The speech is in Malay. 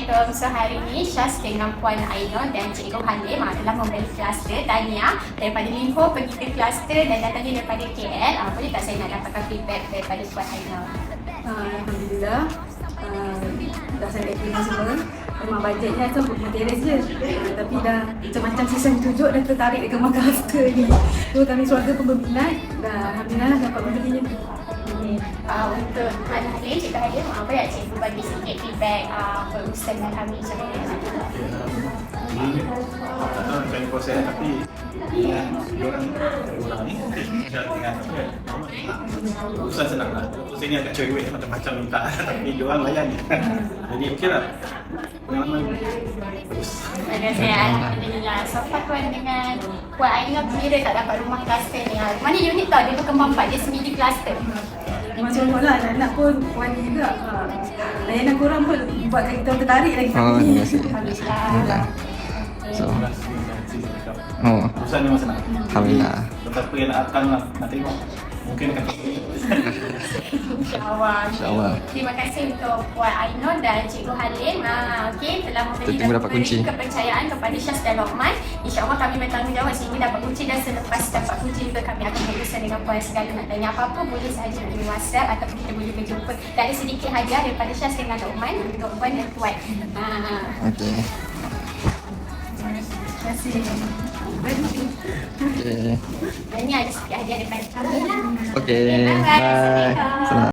Assalamualaikum. So hari ni Syaz dengan Puan Ainur dan Cikgu Halim adalah membeli kluster Tania daripada Limho pergi ke kluster dan datangnya daripada KL. Boleh tak saya nak dapatkan feedback daripada Puan Ainur? Alhamdulillah, dah saya terima semua. Memang bajetnya tu material je, tapi dah macam-macam season tunjuk dah tertarik dengan kluster ni. So kami keluarga pun berminat, dah alhamdulillah dapat membelinya. Untuk Puan Halim, Cikgu Halim, apa yang cikgu bagi sikit feedback perusahaan kami macam mana? Ini tak tahu macam ni proses tapi orang ni dengan urusan senang lah. Urusan ni agak cerewet macam-macam minta tapi diorang layan je. Jadi okey lah. Pengalaman bagus. Terima kasih. Alhamdulillah. So far Puan dengan Puan Ainur kira tak dapat rumah kluster ni. Mana unik tau, dia berkembang empat, dia sendiri kluster. Macam mana anak-anak pun wani juga. Layanan korang pun buatkan kita tertarik lagi. Terima kasih. Alhamdulillah. So, Urusan ni memang senang. Alhamdulillah. Tetapi yang nak tengok mungkin akan InsyaAllah. Terima kasih untuk Puan Ainur dan Cikgu Halim telah memberi kepercayaan kepada Syaz dan Lokman. InsyaAllah kami bertanggungjawab sehingga dapat kunci dan selepas dapat kunci juga kami akan berusaha dengan Puan segala nak tanya apa-apa boleh sahaja nak beri WhatsApp ataupun kita boleh berjumpa. Dan ada sedikit hadiah daripada Syaz dengan Lokman untuk Puan dan Puan. Okey. Terima kasih. Okey. Dan ini ada sedikit hadiah daripada kami. Okey. Bye-bye. Bye. Selamat.